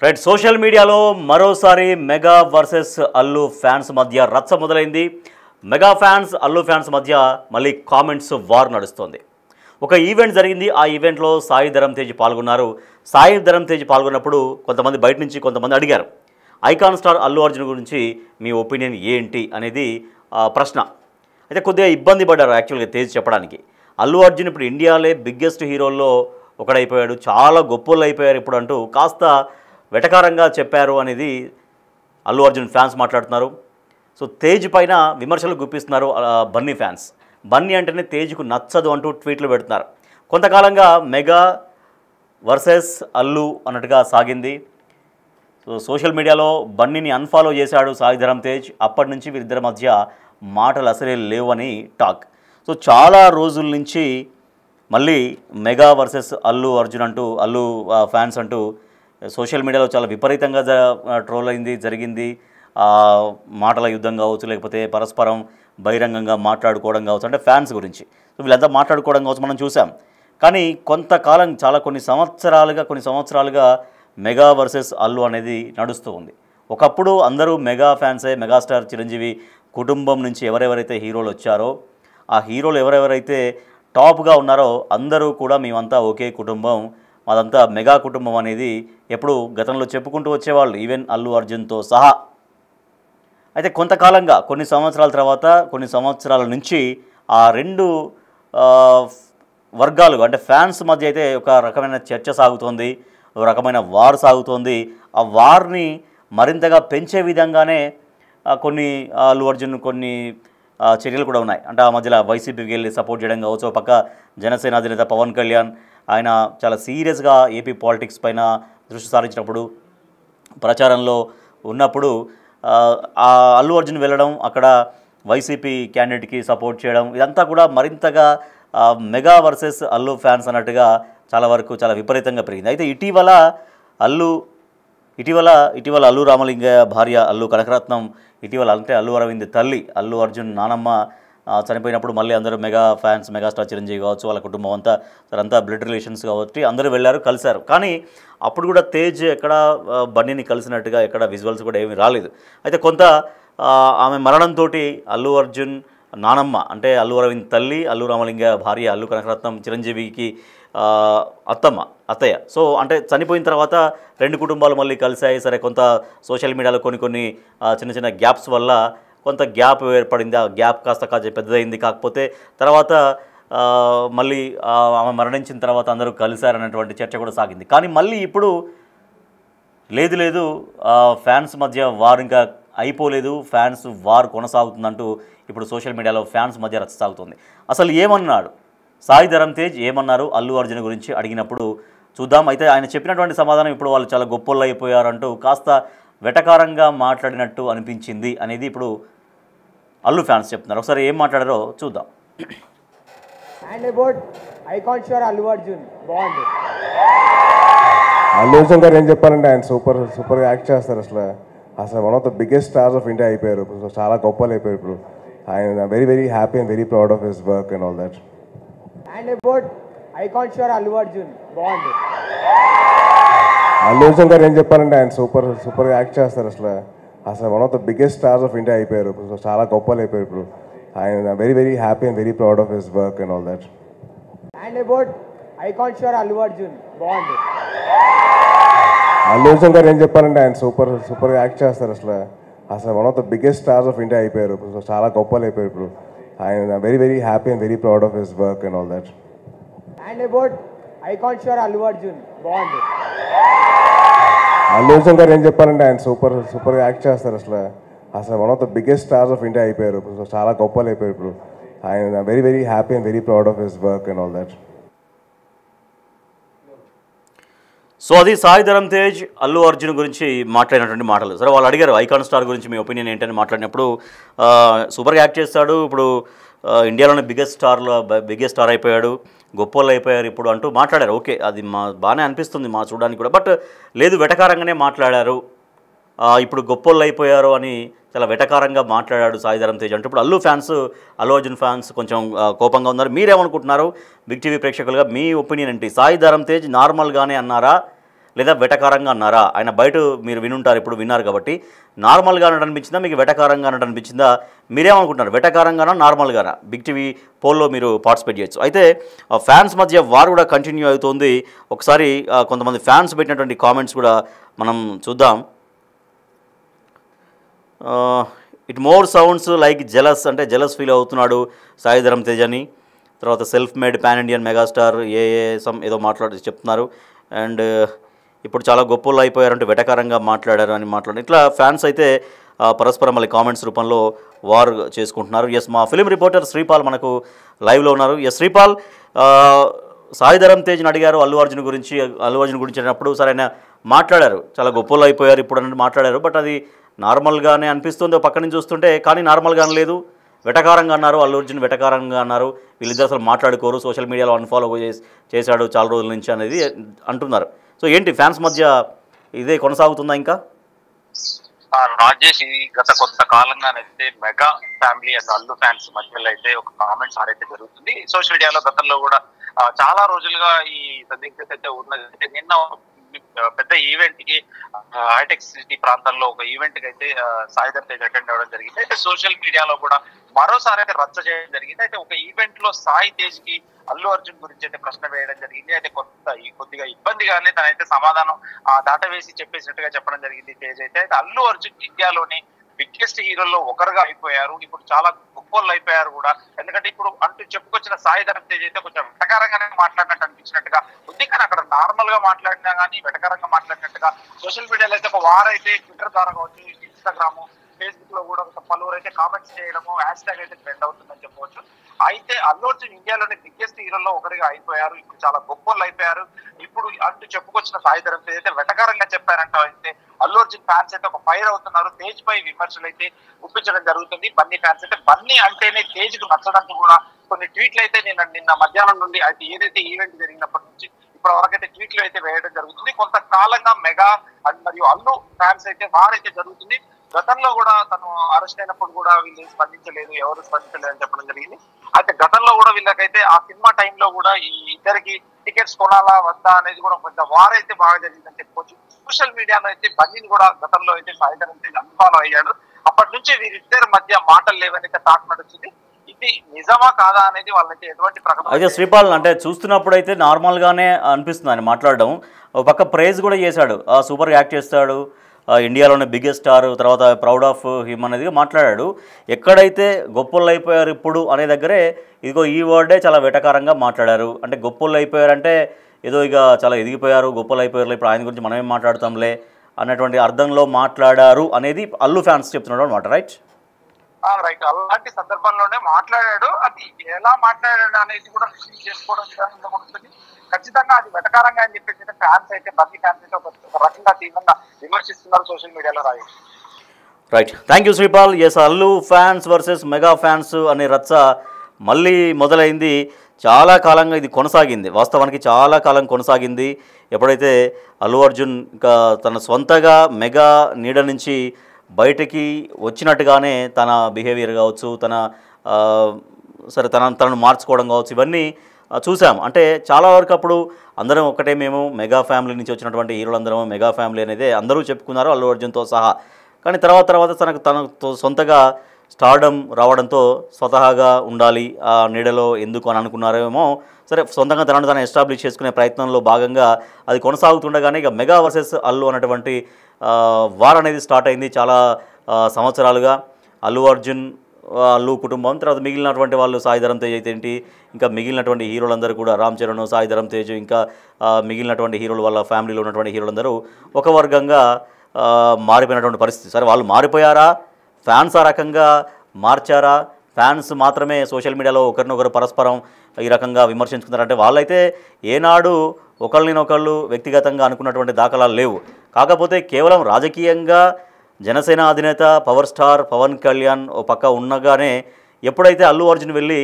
Right social మీడియాలో మరోసారి mega versus Allu fans మధ్య రచ్చ మొదలైంది. మెగా ఫ్యాన్స్ అల్లు ఫ్యాన్స్ మధ్య మళ్ళీ కామెంట్స్ వార్ నడుస్తుంది. ఒక ఈవెంట్ జరిగింది. ఆ ఈవెంట్లో సాయి ధరమ్ తేజ్ పాల్గొన్నారు. సాయి ధరమ్ తేజ్ పాల్గొన్నప్పుడు కొంతమంది బయట నుంచి కొంతమంది అడిగారు, ఐకాన్ స్టార్ అల్లు అర్జున్ గురించి మీ ఒపీనియన్ ఏంటి అనేది ప్రశ్న. అయితే కొద్దిగా ఇబ్బంది పడ్డారు యాక్చువల్గా తేజ్ చెప్పడానికి. అల్లు అర్జున్ ఇప్పుడు ఇండియాలో బిగ్గెస్ట్ హీరోల్లో ఒకడైపోయాడు, చాలా గొప్పోళ్ళు అయిపోయారు ఇప్పుడు అంటూ కాస్త వెటకారంగా చెప్పారు అనేది అల్లు అర్జున్ ఫ్యాన్స్ మాట్లాడుతున్నారు. సో తేజ్ పైన విమర్శలు గుప్పిస్తున్నారు బన్నీ ఫ్యాన్స్. బన్నీ అంటేనే తేజ్కు నచ్చదు అంటూ ట్వీట్లు పెడుతున్నారు. కొంతకాలంగా మెగా వర్సెస్ అల్లు అన్నట్టుగా సాగింది. సో సోషల్ మీడియాలో బన్నీని అన్ఫాలో చేశాడు సాయి ధరమ్ తేజ్. అప్పటి నుంచి వీరిద్దరి మధ్య మాటలు అసలే లేవని టాక్. సో చాలా రోజుల నుంచి మళ్ళీ మెగా వర్సెస్ అల్లు అర్జున్ అంటూ అల్లు ఫ్యాన్స్ అంటూ సోషల్ మీడియాలో చాలా విపరీతంగా ట్రోల్ అయింది, జరిగింది. మాటల యుద్ధం కావచ్చు, లేకపోతే పరస్పరం బహిరంగంగా మాట్లాడుకోవడం కావచ్చు, అంటే ఫ్యాన్స్ గురించి. సో వీళ్ళంతా మాట్లాడుకోవడం కావచ్చు మనం చూసాం. కానీ కొంతకాలం కొన్ని సంవత్సరాలుగా మెగా వర్సెస్ అల్లు అనేది నడుస్తూ ఉంది. ఒకప్పుడు అందరూ మెగా ఫ్యాన్సే. మెగాస్టార్ చిరంజీవి కుటుంబం నుంచి ఎవరెవరైతే హీరోలు వచ్చారో, ఆ హీరోలు ఎవరెవరైతే టాప్గా ఉన్నారో అందరూ కూడా మేమంతా ఒకే కుటుంబం, మాదంతా మెగా కుటుంబం అనేది ఎప్పుడు గతంలో చెప్పుకుంటూ వచ్చేవాళ్ళు, ఈవెన్ అల్లు అర్జున్తో సహా. అయితే కొంతకాలంగా కొన్ని సంవత్సరాల నుంచి ఆ రెండు వర్గాలు అంటే ఫ్యాన్స్ మధ్య అయితే ఒక రకమైన చర్చ సాగుతోంది, ఒక రకమైన వార్ సాగుతోంది. ఆ వార్ని మరింతగా పెంచే విధంగానే కొన్ని అల్లు అర్జున్ కొన్ని చర్యలు కూడా ఉన్నాయి. అంటే ఆ మధ్యలో వైసీపీకి వెళ్ళి సపోర్ట్ చేయడం కావచ్చు. ఒక పక్క జనసేన అధినేత పవన్ కళ్యాణ్ ఆయన చాలా సీరియస్గా ఏపీ పాలిటిక్స్ పైన దృష్టి సారించినప్పుడు, ప్రచారంలో ఉన్నప్పుడు అల్లు అర్జున్ వెళ్ళడం, అక్కడ వైసీపీ క్యాండిడేట్కి సపోర్ట్ చేయడం, ఇదంతా కూడా మరింతగా మెగా వర్సెస్ అల్లు ఫ్యాన్స్ అన్నట్టుగా చాలా వరకు చాలా విపరీతంగా పెరిగింది. అయితే ఇటీవల అల్లు రామలింగ భార్య అల్లు కనకరత్నం అంటే అల్లు అరవింద్ తల్లి అల్లు అర్జున్ నానమ్మ చనిపోయినప్పుడు మళ్ళీ అందరూ మెగా ఫ్యాన్స్, మెగాస్టార్ చిరంజీవి కావచ్చు, వాళ్ళ కుటుంబం అంతా బ్లడ్ రిలేషన్స్ కాబట్టి అందరూ వెళ్ళారు, కలిశారు. కానీ అప్పుడు కూడా తేజ్ ఎక్కడ బన్నీని కలిసినట్టుగా ఎక్కడ విజువల్స్ కూడా ఏమీ రాలేదు. అయితే ఆమె మరణంతో అల్లు అర్జున్ నానమ్మ అంటే అల్లు అరవింద్ తల్లి, అల్లు రామలింగ భార్య అల్లు కనకరత్నం చిరంజీవికి అత్తయ్య. సో అంటే చనిపోయిన తర్వాత రెండు కుటుంబాలు మళ్ళీ కలిశాయి. సరే, కొంత సోషల్ మీడియాలో కొన్ని చిన్న గ్యాప్స్ వల్ల కొంత గ్యాప్ ఏర్పడింది. ఆ గ్యాప్ కాస్త పెద్దదైంది. కాకపోతే తర్వాత మళ్ళీ ఆమె మరణించిన తర్వాత అందరూ కలిశారనేటువంటి చర్చ కూడా సాగింది. కానీ మళ్ళీ ఇప్పుడు లేదు ఫ్యాన్స్ మధ్య వార్ ఇంకా అయిపోలేదు, ఫ్యాన్స్ వార్ కొనసాగుతుందంటూ ఇప్పుడు సోషల్ మీడియాలో ఫ్యాన్స్ మధ్య రచ్చ సాగుతుంది. అసలు ఏమన్నాడు సాయి ధరమ్ తేజ్, ఏమన్నారు అల్లు అర్జున్ గురించి అడిగినప్పుడు చూద్దాం. అయితే ఆయన చెప్పినటువంటి సమాధానం ఇప్పుడు వాళ్ళు చాలా గొప్పోళ్ళు అయిపోయారంటూ కాస్త వెటకారంగా మాట్లాడినట్టు అనిపించింది అనేది ఇప్పుడు అల్లు ఫ్యాన్స్ చెప్తున్నారు. ఒకసారి ఏం మాట్లాడారో చూద్దాం. And about icon star Allu Arjun బాగుంది. అల్లు అర్జున్ గారు ఏం చెప్పాలంటే ఆయన సూపర్ యాక్ట్ చేస్తారు. అసలు one of the biggest stars of India అయిపోయారు. చాలా గొప్పలు అయిపోయారు ఇప్పుడు. ఆయన very happy and very proud of his work and all that. And about icon star Allu Arjun బాగుంది. అల్లు అర్జున్ గారు ఏం చెప్పాలంటే ఆయన సూపర్ యాక్ట్ చేస్తారు. అసలు one of the biggest stars of India అయిపోయారు. చాలా గొప్పలు అయిపోయారు ఇప్పుడు. ఆయన very happy and very proud of his work and all that. And about icon star Allu Arjun బాగుంది. అల్లు అర్జున్ గారు ఏం చెప్పాలంటే ఆయన సూపర్ యాక్ట్ చేస్తారు. అసలు one of the biggest stars of India అయిపోయారు. చాలా గొప్పలు అయిపోయారు ఇప్పుడు. ఆయన very happy and very proud of his work and all that. And about icon star Allu Arjun బాగుంది. అల్లు అర్జున్ గారు ఏం చెప్పాలంటే ఆయన సూపర్ యాక్ట్ చేస్తారు. అసలు one of the biggest stars of India అయిపోయారు. చాలా గొప్పలు అయిపోయారు ఇప్పుడు. ఆయన very happy and very proud of his work and all that. So అది సాయి ధరమ్ తేజ్ అల్లు అర్జున్ గురించి మాట్లాడినటువంటి మాటలు. సరే, వాళ్ళు అడిగారు ఐకాన్ స్టార్ గురించి మీ ఒపీనియన్ ఏంటని మాట్లాడినప్పుడు సూపర్గా యాక్ట్ చేస్తాడు, ఇప్పుడు ఇండియాలోనే బిగ్గెస్ట్ స్టార్ అయిపోయాడు, గొప్పోళ్ళు అయిపోయారు ఇప్పుడు అంటూ మాట్లాడారు. ఓకే, అది బాగానే అనిపిస్తుంది మా చూడడానికి కూడా. బట్ లేదు, వెటకారంగానే మాట్లాడారు. ఇప్పుడు గొప్పోళ్ళు అయిపోయారు అని చాలా వెటకారంగా మాట్లాడాడు సాయి ధరమ్ తేజ్ అంటే. ఇప్పుడు అల్లు అర్జున్ ఫ్యాన్స్ కొంచెం కోపంగా ఉన్నారు. మీరేమనుకుంటున్నారు? బిగ్ టీవీ ప్రేక్షకులుగా మీ ఒపీనియన్ ఏంటి? సాయి ధరమ్ తేజ్ నార్మల్గానే అన్నారా, లేదా వెటకారంగా అన్నారా? ఆయన బయట మీరు వినుంటారు, ఇప్పుడు విన్నారు కాబట్టి నార్మల్గా అన్నట్టు అనిపించిందా, మీకు వెటకారంగా అన్నట్టు అనిపించిందా? మీరేమనుకుంటున్నారు, వెటకారంగానా నార్మల్గానా? బిగ్ టీవీ పోల్లో మీరు పార్టిసిపేట్ చేయొచ్చు. అయితే ఫ్యాన్స్ మధ్య వార్ కూడా కంటిన్యూ అవుతుంది. ఒకసారి కొంతమంది ఫ్యాన్స్ పెట్టినటువంటి కామెంట్స్ కూడా మనం చూద్దాం. It more sounds like jealous, అంటే జెలస్ ఫీల్ అవుతున్నాడు సాయి ధరమ్ తేజ్ అని. తర్వాత self made pan Indian megastar ఏదో చెప్తున్నారు. అండ్ ఇప్పుడు చాలా గొప్పలు అయిపోయారంటే వెటకారంగా మాట్లాడారు అని ఇట్లా ఫ్యాన్స్ అయితే పరస్పరం మళ్ళీ కామెంట్స్ రూపంలో వార్ చేసుకుంటున్నారు. ఎస్, మా ఫిలిం రిపోర్టర్ శ్రీపాల్ మనకు లైవ్లో ఉన్నారు. ఎస్ శ్రీపాల్, సాయి ధరమ్ తేజ్ని అడిగారు అల్లు అర్జున్ గురించి అన్నప్పుడు సరే ఆయన మాట్లాడారు, చాలా గొప్పలు అయిపోయారు ఇప్పుడు అన్నట్టు మాట్లాడారు. బట్ అది నార్మల్గానే అనిపిస్తుంది పక్క నుంచి చూస్తుంటే, కానీ నార్మల్గా అనలేదు, వెటకారంగా అన్నారు. అల్లు అర్జున్ వెటకారంగా అన్నారు. వీళ్ళిద్దరు అసలు మాట్లాడుకోరు, సోషల్ మీడియాలో అన్ఫాలో చేశాడు చాలా రోజుల నుంచి అనేది అంటున్నారు. సో ఏంటి ఫ్యాన్స్ మధ్య ఇదే కొనసాగుతుందా ఇంకా? రాజేష్, గత కొంతకాలంగానైతే mega family and Allu fans మధ్యలో అయితే ఒక కామెంట్స్ ఆరైతే జరుగుతుంది. సోషల్ మీడియాలో గతంలో కూడా చాలా రోజులుగా ఈ సందిగ్ధత అయితే ఉన్నది. నిన్న పెద్ద ఈవెంట్ కి హైటెక్ సిటీ ప్రాంతంలో ఒక ఈవెంట్ కి అయితే సాయి ధరమ్ తేజ్ అటెండ్ అవ్వడం జరిగింది. అయితే సోషల్ మీడియాలో కూడా మరోసారి అయితే రచ్చ చేయడం జరిగింది. అయితే ఒక ఈవెంట్ లో సాయి తేజ్ కి అల్లు అర్జున్ గురించి అయితే ప్రశ్న వేయడం జరిగింది. అయితే కొద్దిగా ఇబ్బందిగానే తనైతే సమాధానం దాటవేసి చెప్పేసినట్టుగా చెప్పడం జరిగింది తేజ్ అయితే. అల్లు అర్జున్ ఇండియాలోని బిగ్గెస్ట్ హీరోల్లో ఒకరుగా అయిపోయారు, ఇప్పుడు చాలా గొప్పలు అయిపోయారు కూడా. ఎందుకంటే ఇప్పుడు చెప్పుకొచ్చిన సాయి ధరమ్ తేజ్ అయితే కొంచెం వెటకారంగానే మాట్లాడినట్టు అనిపించినట్టుగా ఉంది. కానీ అక్కడ నార్మల్ గా మాట్లాడినా కానీ వెటకారంగా మాట్లాడినట్టుగా సోషల్ మీడియాలో అయితే ఒక వారైతే ట్విట్టర్ ద్వారా కావచ్చు, ఇన్స్టాగ్రామ్, ఫేస్బుక్ లో కూడా పలువురు అయితే కామెంట్స్ చేయడము, హ్యాష్ ట్యాగ్ అయితే ట్రెండ్ అవుతుందని చెప్పవచ్చు. అయితే అల్లు అర్జున్ ఇండియాలోని బిగ్గెస్ట్ హీరోల్లో ఒకరిగా అయిపోయారు, ఇప్పుడు చాలా గొప్పలు అయిపోయారు ఇప్పుడు చెప్పుకొచ్చిన సాయి ధరమ్ తేజ్ అయితే వెటకారంగా చెప్పారంట. అయితే అల్లు అర్జున్ ఫ్యాన్స్ అయితే ఒక ఫైర్ అవుతున్నారు. తేజ్ పై విమర్శలు అయితే గుప్పించడం జరుగుతుంది. బన్నీ ఫ్యాన్స్ అయితే బన్నీ అంటేనే తేజ్ కు నచ్చడానికి కూడా కొన్ని ట్వీట్లు అయితే నిన్న మధ్యాహ్నం నుండి అయితే ఏదైతే ఈవెంట్ జరిగినప్పటి నుంచి ఇప్పటి వరకు అయితే ట్వీట్లు అయితే వేయడం జరుగుతుంది. కొంతకాలంగా మెగా మరియు అల్లు ఫ్యాన్స్ అయితే వారైతే జరుగుతుంది. గతంలో కూడా తను అరెస్ట్ అయినప్పుడు కూడా వీళ్ళు స్పందించలేదు, ఎవరు స్పందించలేదు అని చెప్పడం జరిగింది. అయితే గతంలో కూడా వీళ్ళకైతే ఆ సినిమా టైంలో కూడా ఈ ఇద్దరికి టికెట్స్ కొనాలా వద్దా అనేది కూడా కొంత వారైతే బాగా జరిగిందని చెప్పుకోవచ్చు. సోషల్ మీడియాలో అయితే బన్నీని కూడా గతంలో అయితే సాయి ధరమ్ తేజ్ అన్ఫాలో అయ్యాడు. అప్పటి నుంచి వీరిద్దరి మధ్య మాటలు లేవని టాక్ నడుస్తుంది. ఇది నిజమా కాదా అనేది వాళ్ళకి ఎటువంటి ప్రకటన. అయితే శ్రీపాల్, అంటే చూస్తున్నప్పుడు అయితే నార్మల్గానే అనిపిస్తుంది ఆయన మాట్లాడడం. ఒక పక్క ప్రైజ్ కూడా చేశాడు, సూపర్గా యాక్ట్ చేస్తాడు, ఇండియాలోనే బిగ్గెస్ట్ స్టార్, తర్వాత ప్రౌడ్ ఆఫ్ హిమ్ అనేది మాట్లాడాడు. ఎక్కడైతే గొప్పలు అయిపోయారు ఇప్పుడు అనే దగ్గరే ఇదిగో ఈ వర్డే చాలా వెటకారంగా మాట్లాడారు. అంటే గొప్పలు అయిపోయారంటే ఏదో ఇక చాలా ఎదిగిపోయారు, గొప్పలు అయిపోయారు, ఇప్పుడు ఆయన గురించి మనమేం మాట్లాడతాంలే అన్నటువంటి అర్థంలో మాట్లాడారు అనేది అల్లు ఫ్యాన్స్ చెప్తున్నాడు అనమాట. రైట్ రైట్, అలాంటి సందర్భంలోనే మాట్లాడాడు. అది ఎలా మాట్లాడాడు అనేది కూడా చేసుకోవడం ఉంటుంది. ఖచ్చితంగా అది వెటకారంగా అని చెప్పేసి ఫ్యాన్స్ అయితే బన్నీ ఫ్యాన్స్ అయితే ఒక రకంగా తీవ్రంగా విమర్శిస్తున్నారు సోషల్ మీడియాలో. Right, thank you Sripal. Yes, Allu fans versus mega fans అనే రచ్చ మళ్ళీ మొదలైంది. చాలా కాలంగా ఇది కొనసాగింది, వాస్తవానికి చాలా కాలం కొనసాగింది. ఎప్పుడైతే అల్లు అర్జున్ ఇంకా తన సొంతగా మెగా నీడ నుంచి బయటికి వచ్చినట్టుగానే తన బిహేవియర్ కావచ్చు, తనను మార్చుకోవడం కావచ్చు, ఇవన్నీ చూసాం. అంటే చాలా వరకు అప్పుడు అందరం ఒకటే, మేము మెగా ఫ్యామిలీ నుంచి వచ్చినటువంటి హీరోలందరం మెగా ఫ్యామిలీ అనేది అందరూ చెప్పుకున్నారు అల్లు అర్జున్తో సహా. కానీ తర్వాత తనకు సొంతగా స్టార్డమ్ రావడంతో స్వతహాగా ఉండాలి ఆ నీడలో ఎందుకు అని అనుకున్నారేమో. సరే, సొంతంగా తనను ఎస్టాబ్లిష్ చేసుకునే ప్రయత్నంలో భాగంగా అది కొనసాగుతుండగానే ఇక మెగా వర్సెస్ అల్లు అన్నటువంటి వార్ అనేది స్టార్ట్ అయింది. చాలా సంవత్సరాలుగా అల్లు అర్జున్, అల్లు కుటుంబం, తర్వాత మిగిలినటువంటి వాళ్ళు సాయి ధరమ్ తేజ్ అయితే ఏంటి, ఇంకా మిగిలినటువంటి హీరోలందరూ కూడా రామ్ చరణ్, సాయి ధరమ్ తేజ్, ఇంకా మిగిలినటువంటి హీరోలు వాళ్ళ ఫ్యామిలీలో ఉన్నటువంటి హీరోలందరూ ఒక వర్గంగా మారిపోయినటువంటి పరిస్థితి. సరే, వాళ్ళు మారిపోయారా, ఫ్యాన్స్ ఆ రకంగా మార్చారా, ఫ్యాన్స్ మాత్రమే సోషల్ మీడియాలో ఒకరినొకరు పరస్పరం ఈ రకంగా విమర్శించుకున్నారంటే వాళ్ళైతే ఏనాడు ఒకళ్ళనొకళ్ళు వ్యక్తిగతంగా అనుకున్నటువంటి దాఖలాలు లేవు. కాకపోతే కేవలం రాజకీయంగా జనసేన అధినేత పవర్ స్టార్ పవన్ కళ్యాణ్ ఓ పక్క ఉండగానే ఎప్పుడైతే అల్లు అర్జున్ వెళ్ళి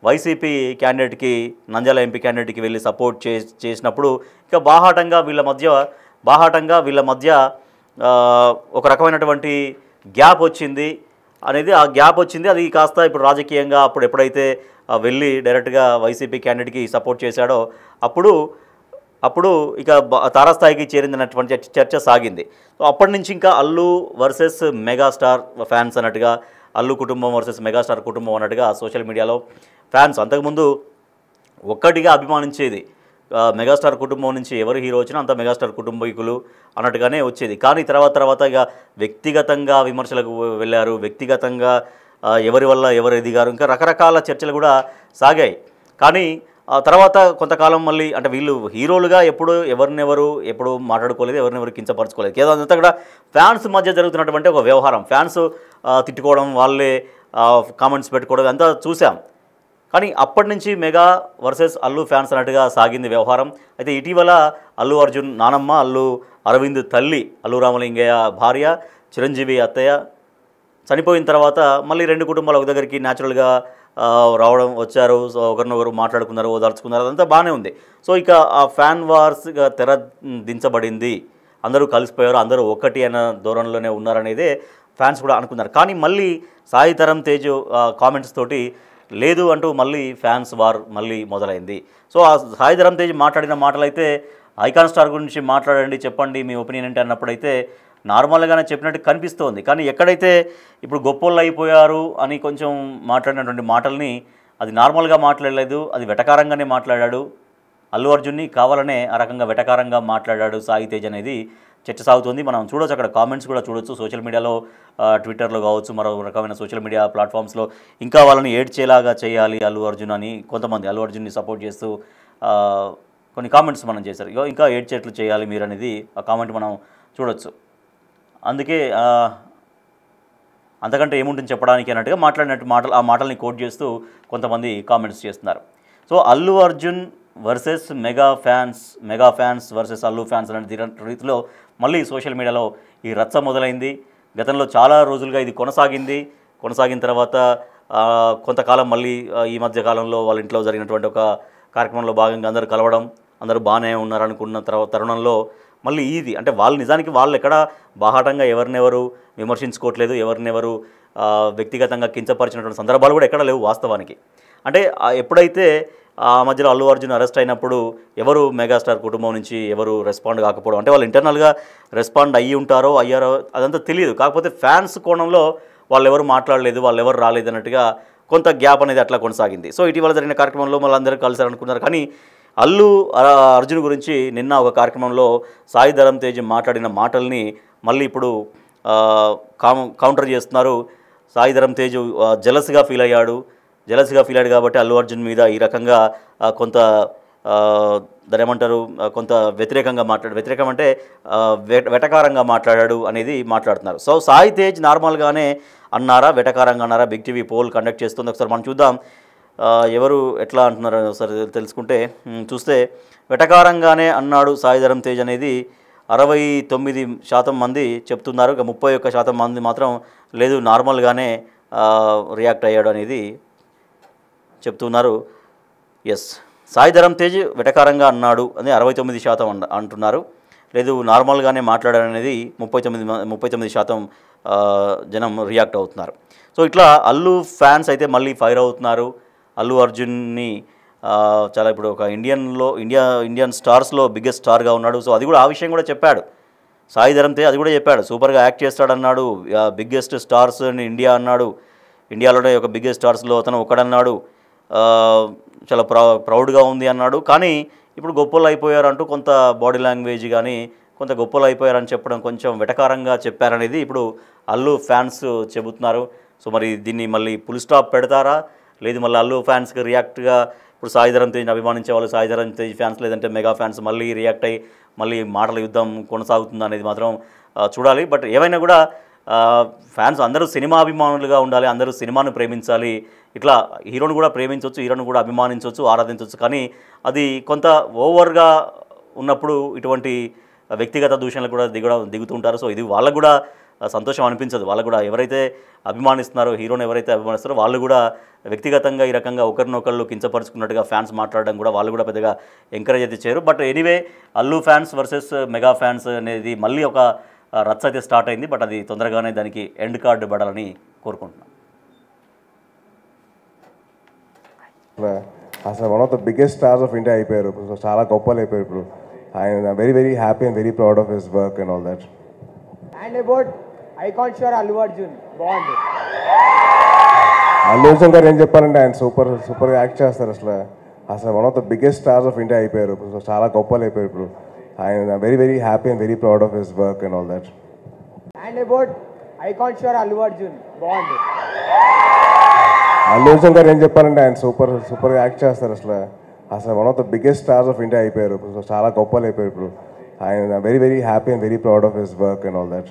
వైసీపీ క్యాండిడేట్కి, నంద్యాల ఎంపీ క్యాండిడేట్కి వెళ్ళి సపోర్ట్ చేసినప్పుడు ఇక బాహాటంగా వీళ్ళ మధ్య ఒక రకమైనటువంటి గ్యాప్ వచ్చింది అనేది, ఆ గ్యాప్ వచ్చింది. అది కాస్త ఇప్పుడు రాజకీయంగా అప్పుడు ఎప్పుడైతే వెళ్ళి డైరెక్ట్గా వైసీపీ క్యాండిడేట్కి సపోర్ట్ చేశాడో అప్పుడు అప్పుడు ఇక తారాస్థాయికి చేరిందన్నటువంటి చర్చ సాగింది. సో అప్పటి నుంచి ఇంకా అల్లు వర్సెస్ మెగాస్టార్ ఫ్యాన్స్ అన్నట్టుగా, అల్లు కుటుంబం వర్సెస్ మెగాస్టార్ కుటుంబం అన్నట్టుగా సోషల్ మీడియాలో ఫ్యాన్స్ అంతకుముందు ఒక్కటిగా అభిమానించేది. మెగాస్టార్ కుటుంబం నుంచి ఎవరు హీరో వచ్చినా అంత మెగాస్టార్ కుటుంబీకులు అన్నట్టుగానే వచ్చేది. కానీ తర్వాత ఇక వ్యక్తిగతంగా విమర్శలకు వెళ్ళారు, వ్యక్తిగతంగా ఎవరి వల్ల ఎవరు ఎదిగారు, ఇంకా రకరకాల చర్చలు కూడా సాగాయి. కానీ తర్వాత కొంతకాలం మళ్ళీ అంటే వీళ్ళు హీరోలుగా ఎప్పుడు మాట్లాడుకోలేదు, ఎవరినెవరు కించపరచుకోలేదు. ఏదో అంతా కూడా ఫ్యాన్స్ మధ్య జరుగుతున్నటువంటి ఒక వ్యవహారం, ఫ్యాన్స్ తిట్టుకోవడం, వాళ్ళే కామెంట్స్ పెట్టుకోవడం అంతా చూసాం. కానీ అప్పటి నుంచి మెగా వర్సెస్ అల్లు ఫ్యాన్స్ అన్నట్టుగా సాగింది వ్యవహారం. అయితే ఇటీవల అల్లు అర్జున్ నానమ్మ, అల్లు అరవింద్ తల్లి, అల్లు రామలింగయ్య భార్య, చిరంజీవి అత్తయ్య చనిపోయిన తర్వాత మళ్ళీ రెండు కుటుంబాలు ఒక దగ్గరికి న్యాచురల్గా వచ్చారు. సో ఒకరినొకరు మాట్లాడుకున్నారు, ఓదార్చుకున్నారు, అదంతా బాగానే ఉంది. సో ఇక ఆ ఫ్యాన్ వార్స్గా తెర దించబడింది, అందరూ కలిసిపోయారు, అందరూ ఒకటి అన్న ధోరణిలోనే ఉన్నారనేదే ఫ్యాన్స్ కూడా అనుకున్నారు. కానీ మళ్ళీ సాయి ధరమ్ తేజ్ కామెంట్స్ తోటి లేదు అంటూ మళ్ళీ ఫ్యాన్స్ వార్ మళ్ళీ మొదలైంది. సో ఆ సాయి ధరమ్ తేజ్ మాట్లాడిన మాటలైతే ఐకాన్ స్టార్ గురించి మాట్లాడండి, చెప్పండి మీ ఒపీనియన్ ఏంటి అన్నప్పుడైతే నార్మల్గానే చెప్పినట్టు కనిపిస్తోంది. కానీ ఎక్కడైతే ఇప్పుడు గొప్పోళ్ళు అయిపోయారు అని కొంచెం మాట్లాడినటువంటి మాటల్ని అది నార్మల్గా మాట్లాడలేదు, అది వెటకారంగానే మాట్లాడాడు. అల్లు అర్జున్ని కావాలనే ఆ రకంగా వెటకారంగా మాట్లాడాడు సాయి తేజ్ అనేది చర్చ సాగుతుంది. మనం చూడొచ్చు, అక్కడ కామెంట్స్ కూడా చూడొచ్చు. సోషల్ మీడియాలో ట్విట్టర్లో కావచ్చు, మరో రకమైన సోషల్ మీడియా ప్లాట్ఫామ్స్లో ఇంకా వాళ్ళని ఏడ్చేలాగా చేయాలి అల్లు అర్జున్ అని కొంతమంది అల్లు అర్జున్ని సపోర్ట్ చేస్తూ కొన్ని కామెంట్స్ మనం చేశారు. ఇంకా ఏడ్చేట్లు చేయాలి మీరు అనేది ఆ కామెంట్ మనం చూడొచ్చు. అందుకే అంతకంటే ఏముంటుంది చెప్పడానికి అన్నట్టుగా మాట్లాడినట్టు ఆ మాటల్ని కోట్ చేస్తూ కొంతమంది కామెంట్స్ చేస్తున్నారు. So Allu Arjun versus mega fans versus Allu fans అనే రీతిలో మళ్ళీ సోషల్ మీడియాలో ఈ రచ్చ మొదలైంది. గతంలో చాలా రోజులుగా ఇది కొనసాగిన తర్వాత కొంతకాలం మళ్ళీ ఈ మధ్య కాలంలో వాళ్ళ ఇంట్లో జరిగినటువంటి ఒక కార్యక్రమంలో భాగంగా అందరూ కలవడం, అందరూ బాగానే ఉన్నారనుకున్న తరుణంలో మళ్ళీ ఇది అంటే నిజానికి వాళ్ళు ఎక్కడ బాహాటంగా ఎవరినెవరు విమర్శించుకోవట్లేదు, ఎవరినెవరు వ్యక్తిగతంగా కించపరిచినటువంటి సందర్భాలు కూడా ఎక్కడ లేవు వాస్తవానికి. అంటే ఎప్పుడైతే ఆ మధ్యలో అల్లు అర్జున్ అరెస్ట్ అయినప్పుడు ఎవరు మెగాస్టార్ కుటుంబం నుంచి ఎవరు రెస్పాండ్ కాకపోవడం, అంటే వాళ్ళు ఇంటర్నల్గా రెస్పాండ్ అయ్యారో అదంతా తెలియదు. కాకపోతే ఫ్యాన్స్ కోణంలో వాళ్ళు ఎవరు మాట్లాడలేదు, వాళ్ళు ఎవరు రాలేదు అన్నట్టుగా కొంత గ్యాప్ అనేది అట్లా కొనసాగింది. సో ఇటీవల జరిగిన కార్యక్రమంలో మళ్ళీ అందరూ కలిసారనుకున్నారు. కానీ అల్లు అర్జున్ గురించి నిన్న ఒక కార్యక్రమంలో సాయి ధరమ్ తేజ్ మాట్లాడిన మాటల్ని మళ్ళీ ఇప్పుడు కౌంటర్ చేస్తున్నారు. సాయి ధరమ్ తేజ్ జెలస్గా ఫీల్ అయ్యాడు కాబట్టి అల్లు అర్జున్ మీద ఈ రకంగా కొంత కొంత వ్యతిరేకం అంటే వెటకారంగా మాట్లాడాడు అనేది మాట్లాడుతున్నారు. సో సాయి తేజ్ నార్మల్గానే అన్నారా, వెటకారంగా అన్నారా? బిగ్ టీవీ పోల్ కండక్ట్ చేస్తుంది. ఒకసారి మనం చూద్దాం ఎవరు ఎట్లా అంటున్నారో ఒకసారి చూస్తే వెటకారంగానే అన్నాడు సాయి ధరమ్ తేజ్ అనేది 69% మంది చెప్తున్నారు. ఇక 31% మంది మాత్రం లేదు నార్మల్గానే రియాక్ట్ అయ్యాడు అనేది చెప్తున్నారు. ఎస్, సాయి ధరమ్ తేజ్ వెటకారంగా అన్నాడు అని 69% అంటున్నారు. లేదు నార్మల్గానే మాట్లాడాడు అనేది 39% జనం రియాక్ట్ అవుతున్నారు. సో ఇట్లా అల్లు ఫ్యాన్స్ అయితే మళ్ళీ ఫైర్ అవుతున్నారు. అల్లు అర్జున్ని చాలా ఇప్పుడు ఒక ఇండియన్ స్టార్స్లో బిగ్గెస్ట్ స్టార్గా ఉన్నాడు. సో అది కూడా ఆ విషయం కూడా చెప్పాడు సాయి ధరమ్ తేజ్, అది కూడా చెప్పాడు. సూపర్గా యాక్ట్ చేస్తాడన్నాడు, బిగ్గెస్ట్ స్టార్స్ ఇన్ ఇండియా అన్నాడు, ఇండియాలోనే ఒక బిగ్గెస్ట్ స్టార్స్లో అతను ఒకడన్నాడు, చాలా ప్రౌడ్గా ఉంది అన్నాడు. కానీ ఇప్పుడు గొప్పలు అయిపోయారంటూ కొంత బాడీ లాంగ్వేజ్ కానీ కొంత గొప్పలు అయిపోయారని చెప్పడం కొంచెం వెటకారంగా చెప్పారనేది ఇప్పుడు అల్లు ఫ్యాన్స్ చెబుతున్నారు. సో మరి దీన్ని మళ్ళీ ఫుల్ స్టాప్ పెడతారా, లేదు మళ్ళీ అల్లు ఫ్యాన్స్కి రియాక్ట్గా ఇప్పుడు సాయి ధరమ్ తేజ్ని అభిమానించే వాళ్ళు సాయి ధరమ్ తేజ్ ఫ్యాన్స్ లేదంటే మెగా ఫ్యాన్స్ మళ్ళీ రియాక్ట్ అయ్యి మళ్ళీ మాటల యుద్ధం కొనసాగుతుంది అనేది మాత్రం చూడాలి. బట్ ఏమైనా కూడా ఫ్యాన్స్ అందరూ సినిమా అభిమానులుగా ఉండాలి, అందరూ సినిమాను ప్రేమించాలి. ఇట్లా హీరోను కూడా ప్రేమించవచ్చు, హీరోను కూడా అభిమానించవచ్చు, ఆరాధించవచ్చు. కానీ అది కొంత ఓవర్గా ఉన్నప్పుడు ఇటువంటి వ్యక్తిగత దూషణలు కూడా దిగుతుంటారు. సో ఇది వాళ్ళకు కూడా సంతోషం అనిపించదు. వాళ్ళకు కూడా ఎవరైతే అభిమానిస్తున్నారో, హీరోని ఎవరైతే అభిమానిస్తారో వాళ్ళు కూడా వ్యక్తిగతంగా ఈ రకంగా ఒకరినొకళ్ళు కించపరుచుకున్నట్టుగా ఫ్యాన్స్ మాట్లాడడం కూడా వాళ్ళు కూడా పెద్దగా ఎంకరేజ్ అయితే చేయరు. But anyway Allu fans versus mega fans అనేది మళ్ళీ ఒక రచ్చ అయితే స్టార్ట్ అయింది. బట్ అది తొందరగానే దానికి ఎండ్ కార్డు పడాలని కోరుకుంటున్నాను. అసలు one of the biggest stars of India అయిపోయారు, చాలా గొప్పలు అయిపోయారు. ఇప్పుడు I'm very, very happy and very proud of his work and all that. And about icon sure Allu Arjun, Bond. Allu Arjun గారు ఏం చెప్పాలంటే ఆయన సూపర్ యాక్ట్ చేస్తారు అసలు one of the biggest stars of India అయిపోయారు. చాలా గొప్పలు అయిపోయారు ఇప్పుడు. ఆయన very very happy and very proud of his work and all that. And about icon sure Allu Arjun, Bond. Allu Arjun గారు ఏం చెప్పాలంటే ఆయన సూపర్ యాక్ట్ చేస్తారు అసలు one of the biggest stars of India అయిపోయారు. చాలా గొప్పలు అయిపోయారు ఇప్పుడు. ఆయన very very happy and very proud of his work and all that.